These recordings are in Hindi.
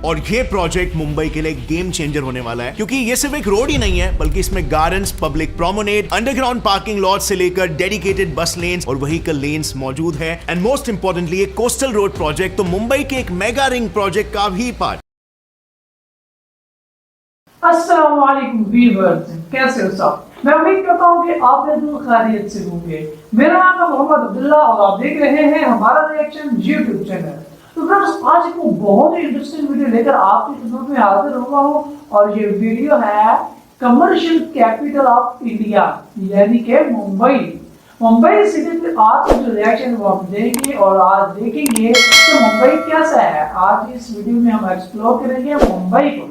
और ये प्रोजेक्ट मुंबई के लिए गेम चेंजर होने वाला है, क्योंकि ये सिर्फ एक रोड ही नहीं है बल्कि इसमें gardens, public promenade, underground parking lot से लेकर डेडिकेटेड बस लेन्स और व्हीकल लेन्स मौजूद है। एंड मोस्ट इंपॉर्टेंटली ये कोस्टल रोड प्रोजेक्ट तो मुंबई के एक मेगा रिंग प्रोजेक्ट का भी पार्ट। अस्सलाम वालेकुम व्यूअर्स, कैसे हो सब? मैं उम्मीद करता हूँ कि आप बिल्कुल खैरियत से होंगे। मेरा नाम है मोहम्मद अब्दुल्ला और आप देख रहे हैं हमारा रिएक्शन यूट्यूब चैनल। तो फ्रेंड्स, आज एक बहुत ही इंटरेस्टिंग वीडियो लेकर आपकी खिदमत में हाजिर हुआ हूँ और ये वीडियो है कमर्शियल कैपिटल ऑफ इंडिया यानी कि मुंबई सिटी पे आज का जो रिएक्शन वो आप देंगे और आज देखेंगे कि मुंबई कैसा है। आज इस वीडियो में हम एक्सप्लोर करेंगे मुंबई को।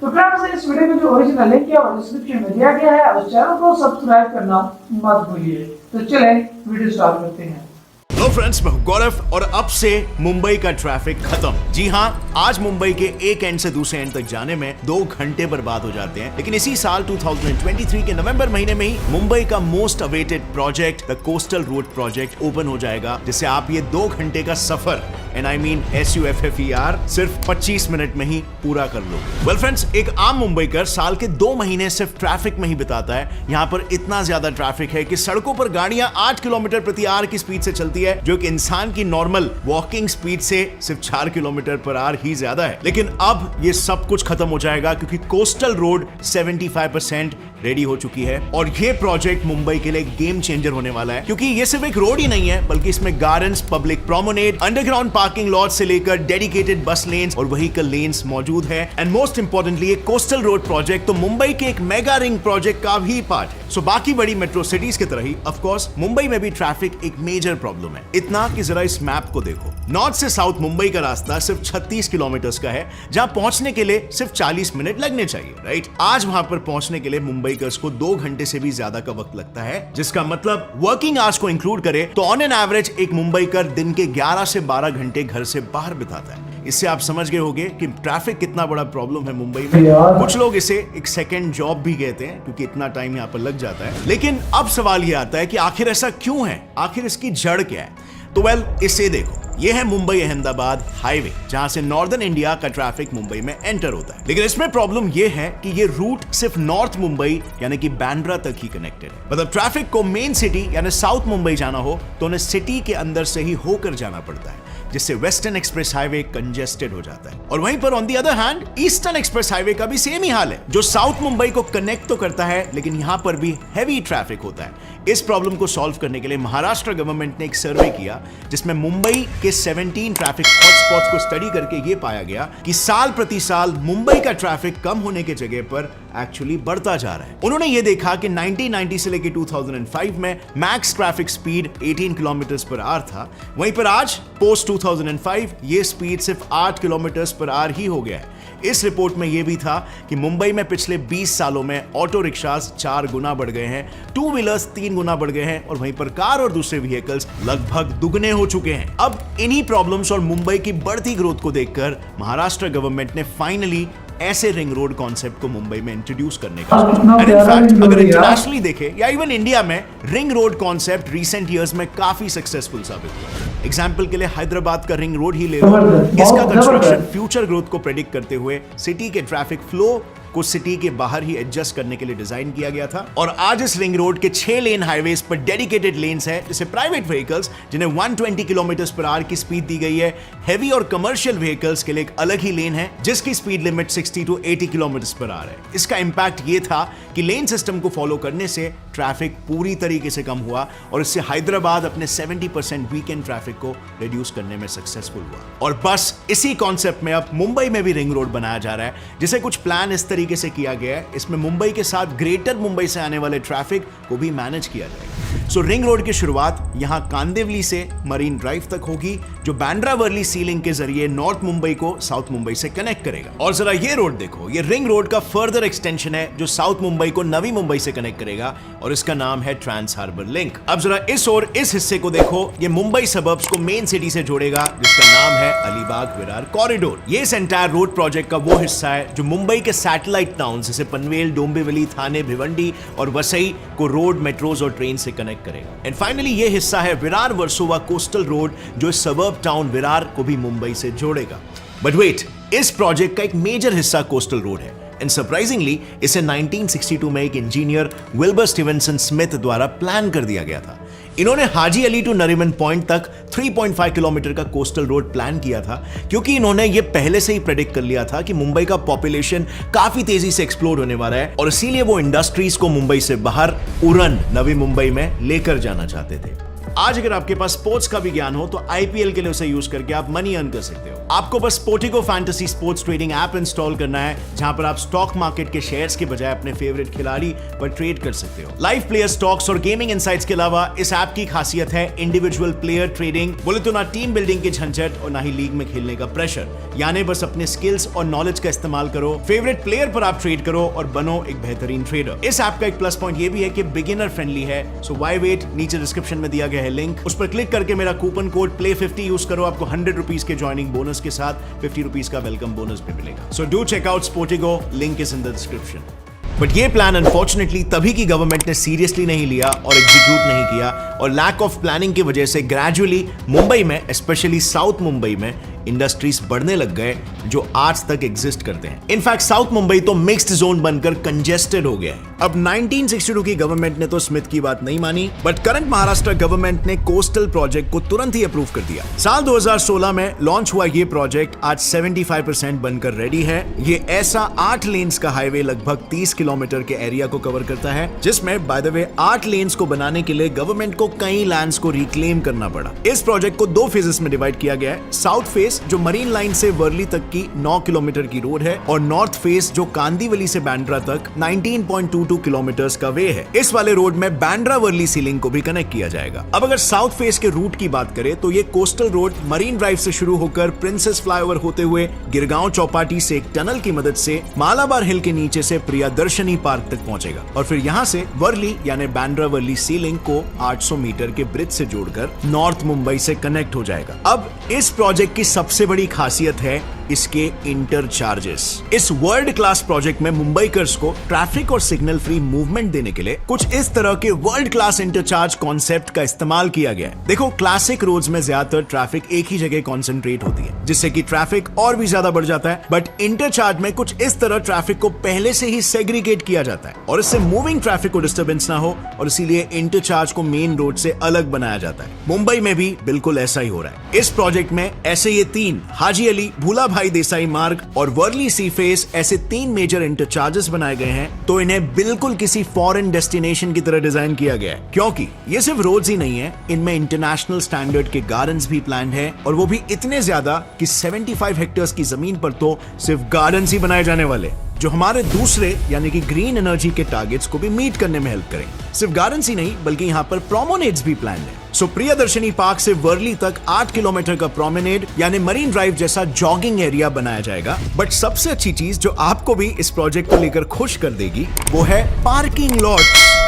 तो फ्रेंड्स, इस वीडियो में जो ओरिजिनल लिंक है और डिस्क्रिप्शन में दिया गया है, उस चैनल को सब्सक्राइब करना मत भूलिए। तो चलें वीडियो स्टार्ट करते हैं। हेलो फ्रेंड्स, मैं गौरव और अब से मुंबई का ट्रैफिक खत्म। जी हाँ, आज मुंबई के एक एंड से दूसरे एंड तक जाने में 2 घंटे बर्बाद हो जाते हैं, लेकिन इसी साल 2023 के नवंबर महीने में ही मुंबई का most awaited project the coastal road project open हो जाएगा, जिससे आप ये 2 घंटे का suffer and I mean SUFFER सिर्फ 25 मिनट में ही पूरा कर लो। वेल फ्रेंड्स, एक आम मुंबईकर साल के 2 महीने सिर्फ ट्रैफिक में ही बिताता है। यहाँ पर इतना ज्यादा ट्रैफिक है कि सड़कों पर गाड़ियां 8 किलोमीटर प्रति आवर की स्पीड से चलती है, जो एक इंसान की नॉर्मल वॉकिंग स्पीड से सिर्फ 4 किलोमीटर पर आवर ही ज्यादा है। लेकिन अब ये सब कुछ खत्म हो जाएगा, क्योंकि कोस्टल रोड 75% रेडी हो चुकी है और ये प्रोजेक्ट मुंबई के लिए गेम चेंजर होने वाला है, क्योंकि ये सिर्फ एक रोड ही नहीं है बल्कि इसमें gardens, public promenade, underground parking lot से लेकर डेडिकेटेड बस लेन्स और व्हीकल लेन्स मौजूद है। एंड मोस्ट इंपॉर्टेंटली ये कोस्टल रोड प्रोजेक्ट तो मुंबई के एक मेगा रिंग प्रोजेक्ट का भी पार्ट है। सो बाकी बड़ी मेट्रो सिटीज की तरह ही ऑफ कोर्स मुंबई में भी ट्रैफिक एक मेजर प्रॉब्लम है। इतना कि जरा इस मैप को देखो, नॉर्थ से साउथ मुंबई का रास्ता सिर्फ 36 किलोमीटर का है, जहां पहुंचने के लिए सिर्फ 40 मिनट लगने चाहिए, राइट? आज वहां पर पहुंचने के लिए मुंबईकर्स को 2 घंटे से भी ज्यादा का वक्त लगता है, जिसका मतलब वर्किंग आवर्स को इंक्लूड करे तो ऑन एन एवरेज एक मुंबईकर दिन के 11 से 12 घंटे घर से बाहर बिताता है। इससे आप समझ गए होंगे कि ट्रैफिक कितना बड़ा प्रॉब्लम है मुंबई में। कुछ लोग इसे एक सेकंड जॉब भी कहते हैं, क्योंकि इतना टाइम यहाँ पर लग जाता है। लेकिन अब सवाल ये आता है कि आखिर ऐसा क्यों है, आखिर इसकी जड़ क्या है? तो वेल, इसे देखो, ये है मुंबई अहमदाबाद हाईवे, जहां से नॉर्दर्न इंडिया का ट्रैफिक मुंबई में एंटर होता है। लेकिन इसमें प्रॉब्लम ये है कि ये रूट सिर्फ नॉर्थ मुंबई यानी कि बांद्रा तक ही कनेक्टेड है। मतलब ट्रैफिक को मेन सिटी यानी साउथ मुंबई जाना हो तो उन्हें सिटी के अंदर से ही होकर जाना पड़ता है, जिससे वेस्टर्न एक्सप्रेस हाईवे कंजेस्टेड हो जाता है। और वहीं पर on the other hand eastern express highway का भी सेम ही हाल है, जो साउथ मुंबई को कनेक्ट तो करता है लेकिन यहां पर भी हैवी ट्रैफिक होता है। इस प्रॉब्लम को सॉल्व करने के लिए महाराष्ट्र गवर्नमेंट ने एक सर्वे किया, जिसमें मुंबई के 17 ट्रैफिक हॉटस्पॉट्स को स्टडी करके यह पाया गया कि साल प्रति साल मुंबई का ट्रैफिक कम होने के जगह पर एक्चुअली बढ़ता जा रहा है। उन्होंने ये देखा कि 1990 से लेकर 2005 में max traffic speed 18 kilometre per hour था, वहीं पर आज पोस्ट 2005 ये स्पीड सिर्फ 8 किलोमीटर पर आवर ही हो गया है। इस रिपोर्ट में यह भी था कि मुंबई में पिछले 20 सालों में ऑटो रिक्शास 4 गुना बढ़ गए हैं, 2 व्हीलर्स 3 गुना बढ़ गए हैं और वहीं पर कार और दूसरे व्हीकल्स लगभग दुगने हो चुके हैं। अब इन्हीं प्रॉब्लम्स और मुंबई की बढ़ती ग्रोथ को देखकर महाराष्ट्र गवर्नमेंट ने फाइनली ऐसे रिंग रोड कॉन्सेप्ट को मुंबई में इंट्रोड्यूस करने का सोचा। एंड इनफैक्ट अगर इंटरनेशनली देखें या इवन इंडिया में ring road concept recent years में काफी सक्सेसफुल साबित हुआ। एग्जांपल के लिए हैदराबाद का रिंग रोड ही ले लो, इसका कंस्ट्रक्शन फ्यूचर ग्रोथ को प्रेडिक्ट करते हुए सिटी के ट्रैफिक फ्लो को सिटी के बाहर ही एडजस्ट करने के लिए डिजाइन किया गया था। और आज इस रिंग रोड के 6 लेन हाईवेज पर डेडिकेटेड लेन्स हैं, जिसे प्राइवेट व्हीकल्स जिन्हें 120 किलोमीटर पर आवर की स्पीड दी गई है, हेवी और कमर्शियल व्हीकल्स के लिए एक अलग ही लेन है जिसकी speed limit 60 to 80 kilometre per hour है। इसका इंपैक्ट ये था कि लेन सिस्टम को फॉलो करने से ट्रैफिक पूरी तरीके से कम हुआ और इससे हैदराबाद अपने 70% वीकेंड ट्रैफिक को रिड्यूस करने में सक्सेसफुल हुआ। और बस इसी कॉन्सेप्ट में अब मुंबई में भी रिंग रोड बनाया जा रहा है, जिसे कुछ प्लान इस तरीके से किया गया है। इसमें मुंबई के साथ ग्रेटर मुंबई से आने वाले ट्रैफिक को भी मैनेज किया जाएगा। सो रिंग रोड की शुरुआत यहां कांदिवली से मरीन ड्राइव तक होगी, जो बांद्रा वर्ली सी लिंक के जरिए नॉर्थ मुंबई को साउथ मुंबई से कनेक्ट करेगा। और जरा ये रोड देखो, ये रिंग रोड का फर्दर एक्सटेंशन है जो साउथ मुंबई को नवी मुंबई से कनेक्ट करेगा और इसका नाम है ट्रांस हार्बर लिंक। अब जरा इस और इस हिस्से को देखो, ये मुंबई सबर्ब्स को मेन सिटी से जोड़ेगा, जिसका नाम है अलीबाग विरार कॉरिडोर। ये इस एंटायर रोड प्रोजेक्ट का वो हिस्सा है जो मुंबई के सैटेलाइट टाउन जैसे पनवेल, डोंबिवली, थाने, भिवंडी और वसई को रोड, मेट्रोज और ट्रेन से कनेक्ट करेगा। एंड फाइनली ये हिस्सा है विरार वर्सोवा कोस्टल रोड, जो इस सबर्ब टाउन विरार को भी मुंबई से जोड़ेगा। बट वेट, इस प्रोजेक्ट का एक मेजर हिस्सा कोस्टल रोड है एंड सरप्राइजिंगली इसे 1962 में एक इंजीनियर विल्बर स्टीवेंसन स्मिथ द्वारा प्लान कर दिया गया था। इन्होंने हाजी अली टू नरीमन पॉइंट तक 3.5 किलोमीटर का कोस्टल रोड प्लान किया था क्योंकि इन्होंने ये पहले से ही प्रेडिक्ट कर लिया था कि मुंबई का पॉपुलेशन काफी तेजी से एक्सप्लोड होने वाला है और इसीलिए वो इंडस्ट्रीज को मुंबई से बाहर उड़न नवी मुंबई में लेकर जाना चाहते थे। आज अगर आपके पास स्पोर्ट्स का भी ज्ञान हो तो आईपीएल के लिए उसे यूज करके आप मनी अर्न कर सकते हो। आपको बस Sportico fantasy sports trading app install करना है जहां पर आप स्टॉक मार्केट के शेयर्स के बजाय अपने फेवरेट खिलाड़ी पर ट्रेड कर सकते हो। लाइव प्लेयर स्टॉक्स और गेमिंग इनसाइट्स के अलावा इस ऐप की खासियत है इंडिविजुअल प्लेयर ट्रेडिंग। बोले तो ना टीम बिल्डिंग की झंझट और ना ही लीग में खेलने का प्रेशर, यानी बस अपने स्किल्स और नॉलेज का इस्तेमाल करो, फेवरेट प्लेयर पर आप ट्रेड करो और बनो एक बेहतरीन ट्रेडर। इस ऐप का एक प्लस पॉइंट ये भी है कि बिगिनर फ्रेंडली है, सो व्हाई वेट, नीचे डिस्क्रिप्शन में दिया गया है लिंक, उस पर क्लिक करके मेरा कूपन कोड play50 यूज करो। आपको 100 रुपीज के ज्वाइनिंग बोनस के साथ 50 रुपीज का वेलकम बोनस भी मिलेगा। So do check out Sportigo, link is in the description. But ये प्लान अनफॉर्चुनेटली तभी की गवर्नमेंट ने सीरियसली नहीं लिया और एग्जीक्यूट नहीं किया और लैक ऑफ प्लानिंग की वजह से ग्रेजुअली मुंबई में, स्पेशली साउथ मुंबई में इंडस्ट्रीज बढ़ने लग गए जो आज तक एग्जिस्ट करते हैं। इनफैक्ट साउथ मुंबई तो मिक्स्ड जोन बनकर कंजेस्टेड हो गया है। अब 1962 की गवर्नमेंट ने तो स्मिथ की बात नहीं मानी, बट करंट महाराष्ट्र गवर्नमेंट ने कोस्टल प्रोजेक्ट को तुरंत ही अप्रूव कर दिया। साल 2016 में लॉन्च हुआ ये प्रोजेक्ट आज 75% बनकर रेडी है। ये ऐसा 8 लेन्स का हाईवे लगभग 30 किलोमीटर के एरिया को कवर करता है, जिसमें बाय द वे 8 लेन्स को बनाने के लिए गवर्नमेंट को कई लैंड्स को रिक्लेम करना पड़ा। इस प्रोजेक्ट को 2 फेजेस में डिवाइड किया गया है। साउथ फेज जो मरीन लाइन से वर्ली तक की 9 किलोमीटर की रोड है और नॉर्थ फेस जो कांदीवली से बांद्रा तक 19.22 किलोमीटर का वे है। इस वाले रोड में बांद्रा वर्ली सीलिंग को भी कनेक्ट किया जाएगा। अब अगर साउथ फेस के रूट की बात करें तो ये कोस्टल रोड मरीन ड्राइव से शुरू होकर प्रिंसेस फ्लाईओवर होते हुए गिरगांव चौपाटी से एक टनल की मदद से मालाबार हिल के नीचे से प्रियदर्शनी पार्क तक पहुंचेगा और फिर यहां से वर्ली यानी बांद्रा वर्ली सीलिंग को 800 मीटर के ब्रिज से जोड़कर नॉर्थ मुंबई से कनेक्ट हो जाएगा। अब इस प्रोजेक्ट की सबसे बड़ी खासियत है इसके इंटरचार्जेस। इस वर्ल्ड क्लास प्रोजेक्ट में मुंबईकर्स को ट्रैफिक और सिग्नल फ्री मूवमेंट देने के लिए कुछ इस तरह के वर्ल्ड क्लास इंटरचार्ज कॉन्सेप्ट का इस्तेमाल किया गया है। देखो, क्लासिक रोड्स में ज्यादातर ट्रैफिक एक ही जगह कॉन्सेंट्रेट होती है जिससे कि ट्रैफिक और भी ज्यादा बढ़ जाता है, बट इंटरचार्ज में कुछ इस तरह ट्रैफिक को पहले से ही सेग्रीगेट किया जाता है और इससे मूविंग ट्रैफिक को डिस्टर्बेंस ना हो और इसीलिए इंटरचार्ज को मेन रोड से अलग बनाया जाता है। मुंबई में भी बिल्कुल ऐसा ही हो रहा है। इस प्रोजेक्ट में ऐसे ये 3 हाजी अली, भूला भाई देसाई मार्ग और वर्ली सी फेस ऐसे 3 मेजर इंटरचार्जेस बनाए गए हैं, तो इन्हें बिल्कुल किसी फॉरेन डेस्टिनेशन की तरह डिजाइन किया गया है क्योंकि ये सिर्फ रोड्स ही नहीं है, इनमें इंटरनेशनल स्टैंडर्ड के गार्डन्स भी प्लान्ड है और वो भी इतने ज्यादा कि 75 हेक्टेयर्स की जमीन पर तो सिर्फ गार्डन्स ही बनाए जाने वाले जो हमारे दूसरे यानी कि ग्रीन एनर्जी के टारगेट्स को भी मीट करने में हेल्प करेंगे। सिर्फ गार्डन्स ही नहीं बल्कि यहाँ पर प्रोमेनेड्स भी प्लान है। सो प्रियदर्शनी पार्क से वर्ली तक 8 किलोमीटर का प्रोमेनेड यानी मरीन ड्राइव जैसा जॉगिंग एरिया बनाया जाएगा। बट सबसे अच्छी चीज जो आपको भी इस प्रोजेक्ट को लेकर खुश कर देगी वो है पार्किंग लॉट।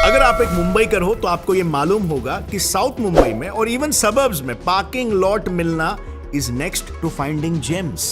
अगर आप एक मुंबईकर हो तो आपको ये मालूम होगा कि साउथ मुंबई में और इवन सबर्ब्स में पार्किंग लॉट मिलना is next to finding gems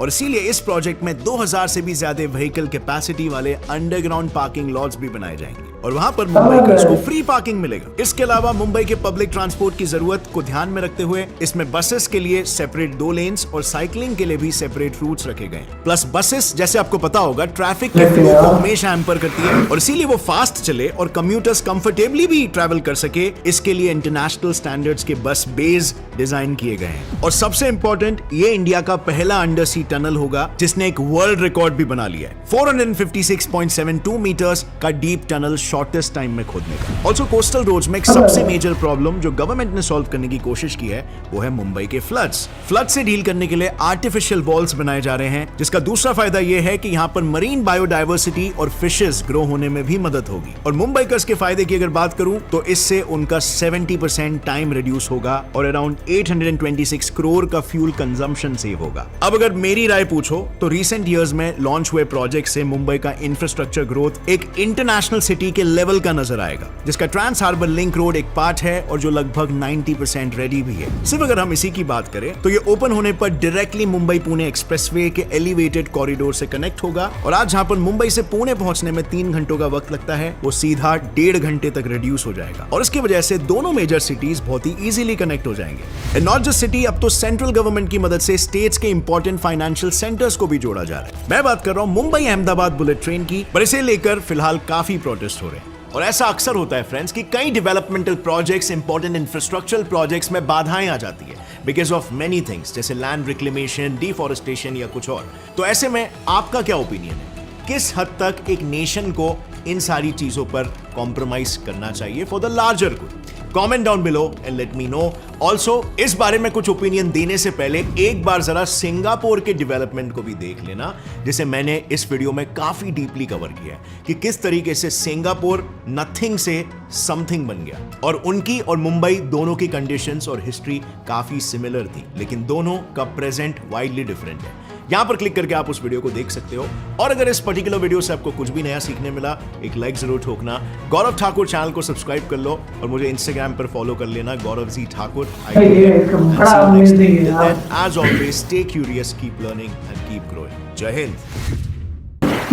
और इसीलिए इस प्रोजेक्ट में 2000 से भी ज्यादा व्हीकल कैपेसिटी वाले अंडरग्राउंड पार्किंग लॉट्स भी बनाए जाएंगे और वहां पर मुंबईकर्स को फ्री पार्किंग मिलेगा। इसके अलावा मुंबई के पब्लिक ट्रांसपोर्ट की जरूरत को ध्यान में रखते हुए इसमें बसेस के लिए सेपरेट 2 लेन्स और साइकिलिंग के लिए भी सेपरेट रूट्स रखे गए। प्लस बसेस, जैसे आपको पता होगा, ट्रैफिक के फ्लो को हमेशा हैम्पर करती है और इसीलिए वो फास्ट चले और कम्यूटर्स कंफर्टेबली भी ट्रैवल कर सके, इसके लिए इंटरनेशनल स्टैंडर्ड्स के बस बेज डिजाइन किए गए हैं। और सबसे इंपॉर्टेंट, ये इंडिया का पहला अंडर सी टनल होगा जिसने एक वर्ल्ड रिकॉर्ड भी बना लिया है, 456.72 मीटर्स का डीप टनल शॉर्टेस्ट टाइम में खोदने का। ऑल्सो कोस्टल रोड्स में एक सबसे मेजर प्रॉब्लम जो गवर्नमेंट ने सॉल्व करने की कोशिश की है वो है मुंबई के फ्लड्स। फ्लड से डील करने के लिए आर्टिफिशियल वॉल्स बनाए जा रहे हैं, जिसका दूसरा फायदा यह है कि यहाँ पर मरीन बायोडाइवर्सिटी और फिशेस ग्रो होने में भी मदद होगी। और मुंबईकर्स के फायदे की अगर बात करूं तो इससे उनका 70% टाइम रिड्यूस होगा और अराउंड 826 करोड़ का फ्यूल कंजम्पशन सेव होगा। अब अगर मेरी राय पूछो तो रिसेंट ईयर्स में लॉन्च हुए प्रोजेक्ट से मुंबई का इंफ्रास्ट्रक्चर ग्रोथ एक इंटरनेशनल सिटी के के लेवल का नजर आएगा, जिसका ट्रांस हार्बर लिंक रोड एक पार्ट है और जो लगभग 90% रेडी भी है। सिर्फ अगर हम इसी की बात करें तो ये ओपन होने पर डायरेक्टली मुंबई पुणे एक्सप्रेसवे के एलिवेटेड कॉरिडोर से कनेक्ट होगा और आज जहां पर मुंबई से पुणे पहुंचने में 3 घंटों का वक्त लगता है वो सीधा 1.5 घंटे तक रिड्यूस हो जाएगा और इसकी वजह से दोनों मेजर सिटीज बहुत ही इजीली कनेक्ट हो जाएंगे। नॉट जस्ट सिटी, अब तो सेंट्रल गवर्नमेंट की मदद से स्टेट्स के इंपॉर्टेंट फाइनेंशियल सेंटर्स को भी जोड़ा जा रहा है। मैं बात कर रहा हूं मुंबई अहमदाबाद बुलेट ट्रेन की, पर इसे लेकर फिलहाल काफी प्रोटेस्ट हो रहे हैं। और ऐसा अक्सर होता है फ्रेंड्स कि कई developmental projects, important infrastructural projects में बाधाएं आ जाती है बिकॉज ऑफ मेनी थिंग्स, जैसे लैंड रिक्लेमेशन, डिफॉरेस्टेशन या कुछ और। तो ऐसे में आपका क्या ओपिनियन है? किस हद तक एक नेशन को इन सारी चीजों पर कॉम्प्रोमाइज करना चाहिए for the larger good? Comment down below and let me know. Also इस बारे में कुछ ओपिनियन देने से पहले एक बार जरा सिंगापुर के डेवलपमेंट को भी देख लेना, जिसे मैंने इस वीडियो में काफी डीपली कवर किया है कि किस तरीके से सिंगापुर नथिंग से समथिंग बन गया और उनकी और मुंबई दोनों की कंडीशंस और हिस्ट्री काफी सिमिलर थी, लेकिन दोनों का प्रेजेंट वाइडली डिफरेंट है। यहां पर क्लिक करके आप उस वीडियो को देख सकते हो। और अगर इस पर्टिकुलर वीडियो से आपको कुछ भी नया सीखने मिला, एक लाइक जरूर ठोकना। गौरव ठाकुर चैनल को सब्सक्राइब कर लो और मुझे इंस्टाग्राम पर फॉलो कर लेना, Gaurav ji Thakur. As always, stay curious, keep learning and keep growing. जय हिंद।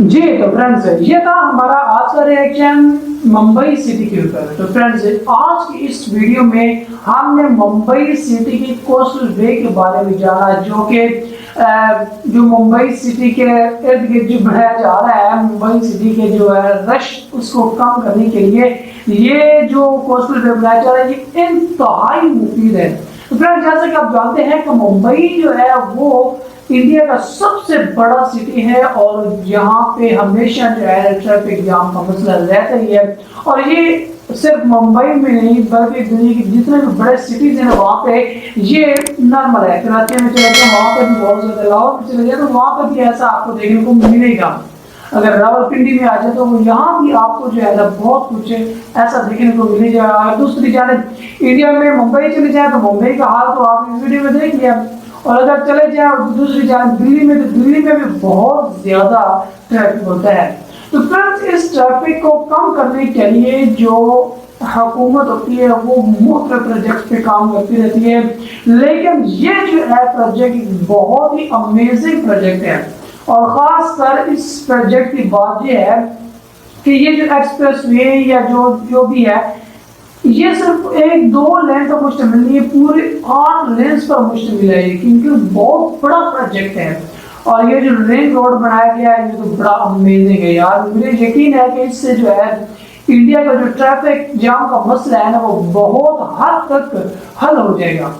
जी तो फ्रेंड्स, ये था हमारा आज का रिएक्शन मुंबई सिटी के ऊपर। तो फ्रेंड्स, आज की इस वीडियो में हमने मुंबई सिटी की कोस्टल वे के बारे में जाना, जो कि जो मुंबई सिटी के इर्द गिर्द जो बढ़ाया जा रहा है, मुंबई सिटी के जो है रश उसको कम करने के लिए ये जो कोस्टल वे बनाया जा रहा है ये इंतहाई मुफीद है। तो फ्रेंड्स, जैसा कि आप जानते हैं कि मुंबई जो है वो इंडिया का सबसे बड़ा सिटी है और यहाँ पे हमेशा जो है ट्रैफिक जाम का मसला रहता ही है। और ये सिर्फ मुंबई में नहीं बल्कि दुनिया के जितने भी बड़े सिटीज हैं वहाँ पे ये नॉर्मल है। कराची में चले जाए वहाँ पे भी बहुत ज्यादा, लाहौर में चले जाए तो वहाँ पे भी ऐसा आपको देखने को मिलेगा। अगर रावलपिंडी में आ जाए तो यहाँ भी आपको जो है बहुत कुछ ऐसा देखने को मिलेगा। दूसरी जानिब इंडिया में मुंबई चले जाए तो मुंबई का हाल तो आपने इस वीडियो में देख लिया, और अगर चले जाए दूसरी जानिब दिल्ली में तो दिल्ली में भी बहुत ज्यादा ट्रैफिक होता है। तो फ्रेंड्स, इस ट्रैफिक को कम करने के लिए जो हुकूमत होती है वो मुख्तलिफ प्रोजेक्ट पे काम करती रहती है, लेकिन ये जो है प्रोजेक्ट बहुत ही अमेजिंग प्रोजेक्ट है। और खासकर इस प्रोजेक्ट की बात ये है कि ये जो एक्सप्रेस वे या जो भी है ये सिर्फ 1-2 लेन पर मुश्तमिल नहीं है, पूरे 8 लेन्स पर मुश्तमिल है, क्योंकि बहुत बड़ा प्रोजेक्ट है। और ये जो रिंग रोड बनाया गया है ये तो बड़ा अमेजिंग है यार। मुझे यकीन है कि इससे जो है इंडिया का जो ट्रैफिक जाम का मसला है ना वो बहुत हद तक हल हो जाएगा।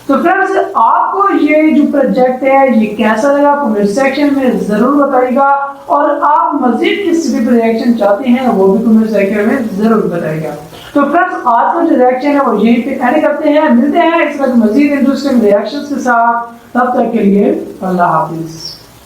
तो फ्रेंड्स, आपको ये जो प्रोजेक्ट है ये कैसा लगा कमेंट सेक्शन में जरूर बताइएगा, और आप मजीद किस भी रिएक्शन चाहते हैं वो भी कमेंट सेक्शन में जरूर बताइएगा। तो फ्रेंड्स, आज का जो रिएक्शन है वो यहीं पे एंड करते हैं। मिलते हैं इस वक्त मजीद इंटरेस्टिंग रिएक्शंस के साथ, तब तक के लिए अल्लाह हाफिज।